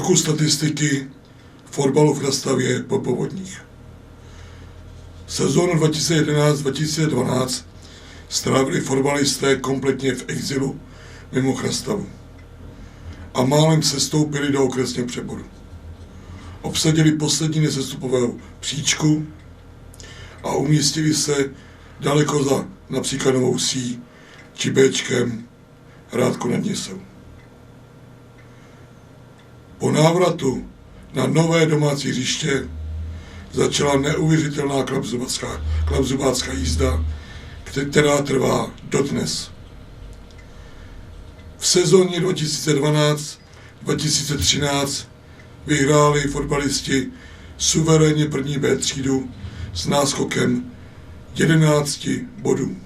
Trochu statistiky fotbalu v Chrastavě po povodních. Sezónu 2011-2012 strávili fotbalisté kompletně v exilu mimo Chrastavu a málem sestoupili do okresního přeboru. Obsadili poslední nesestupovou příčku a umístili se daleko za například Novou Vsí či Béčkem Hrádku nad Nisou. Po návratu na nové domácí hřiště začala neuvěřitelná klapzubácká jízda, která trvá dodnes. V sezóně 2012-2013 vyhráli fotbalisti suverénně první B třídu s náskokem 11 bodů.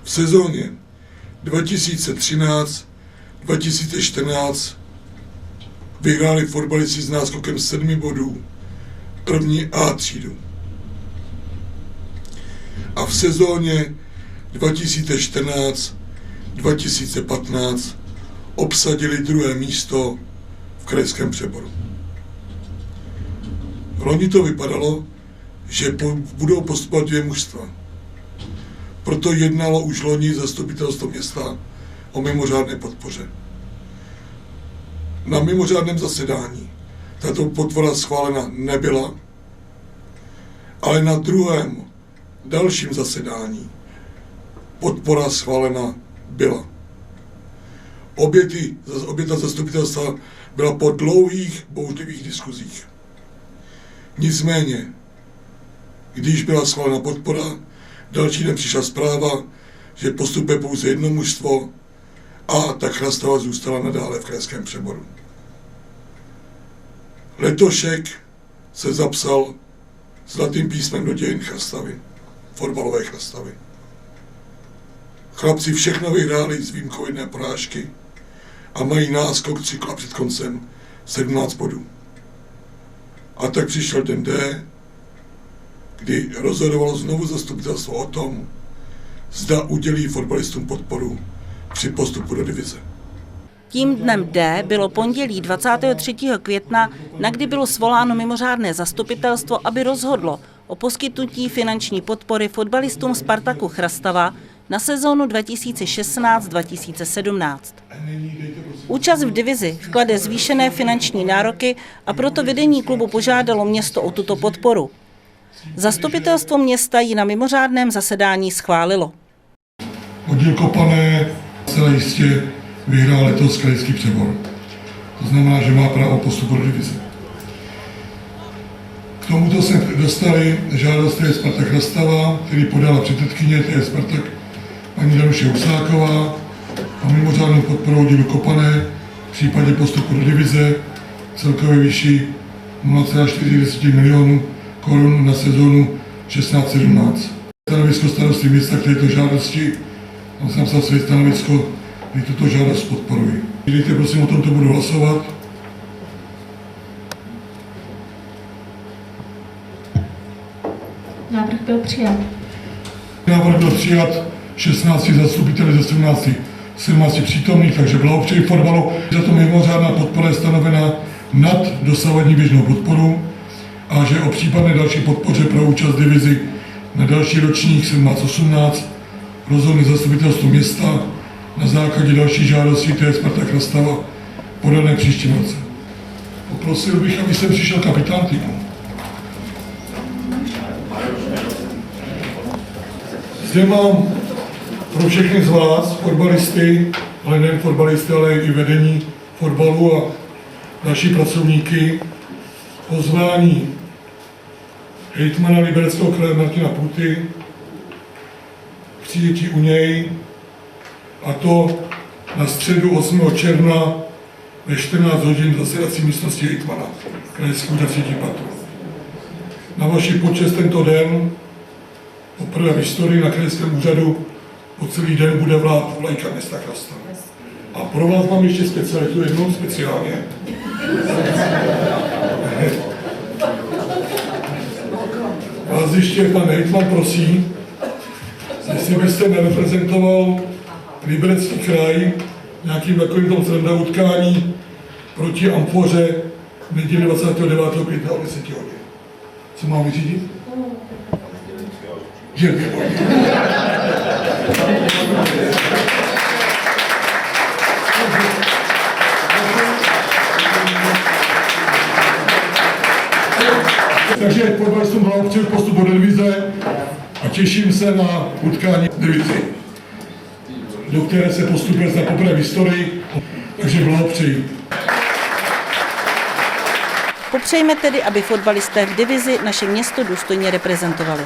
V sezóně 2013-2014 vyhráli fotbalisti s náskokem 7 bodů první A třídu. A v sezóně 2014-2015 obsadili druhé místo v krajském přeboru. Loni to vypadalo, že budou postupovat 2 mužstva. Proto jednalo už loni zastupitelstvo města o mimořádné podpoře. Na mimořádném zasedání tato podpora schválena nebyla, ale na druhém dalším zasedání podpora schválena byla. Obě ta zastupitelstva byla po dlouhých, bouřlivých diskuzích. Nicméně, když byla schválena podpora, další den přišla zpráva, že postupuje pouze jedno mužstvo a ta Chrastava zůstala nadále v krajském přeboru. Letošek se zapsal zlatým písmem do dějin Chrastavy, fotbalové Chrastavy. Chlapci všechno vyhráli s výjimkou jedné porážky a mají náskok 3 kola před koncem 17 bodů. A tak přišel den D, kdy rozhodovalo znovu zastupitelstvo o tom, zda udělí fotbalistům podporu při postupu do divize. Tím dnem D bylo pondělí 23. května, na kdy bylo svoláno mimořádné zastupitelstvo, aby rozhodlo o poskytnutí finanční podpory fotbalistům Spartaku Chrastava na sezónu 2016-2017. Účast v divizi vklade zvýšené finanční nároky a proto vedení klubu požádalo město o tuto podporu. Zastupitelstvo města ji na mimořádném zasedání schválilo. Oddíl Kopané zcela jistě vyhrál letos krajský přebor. To znamená, že má právo postupu do divize. K tomuto se dostali žádost Spartak Chrastava, který podala předsedkyně Spartak paní Danuše Husáková a mimořádnou podporou oddílu Kopané v případě postupu do divize celkové výši 0,4 milionů korun na sezónu 16-17. Stanovisko starosty města k této žádosti, on jsem napsal své stanovisko, kdy tuto žádost podporuji. Dejte prosím o tomto budu hlasovat. Návrh byl přijat. Návrh byl přijat 16 zastupiteli ze 17 přítomných, takže blahopřeji fotbalu. Za to mimořádná podpora je stanovena nad dosavadní běžnou podporu a že o případné další podpoře pro účast divizi na další ročník 17-18 rozhodne zastupitelstvo města na základě další žádosti Spartak Chrastava podané příštím roce. Poprosil bych, aby sem přišel kapitán týmu. Zde mám pro všechny z vás, fotbalisty, ale nejen fotbalisty, ale i vedení fotbalu a další pracovníky, pozvání hejtmana Libereckého kraje Martina Půty, přijetí u něj, a to na středu 8. června ve 14 hodin v zasedací místnosti hejtmana krajského úřadu Patu. Na vaši počest tento den poprvé v historii na krajském úřadu po celý den bude vlát vlajka města Chrastava. A pro vás mám ještě specialitu, jednou speciálně. Vás ještě pan hejtman prosí, jestli byste nereprezentoval Liberecký kraj nějakým takovým tom sranda utkání proti Amfoře v neděli 29. května o 10 hodin. Co mám vyřídit? Že výborně. Takže fotbalistům Blahopřeji postup do divize a těším se na utkání divizi, do které se postupuje za poprvé v historii, takže blahopřeji. Popřejme tedy, aby fotbalisté v divizi naše město důstojně reprezentovali.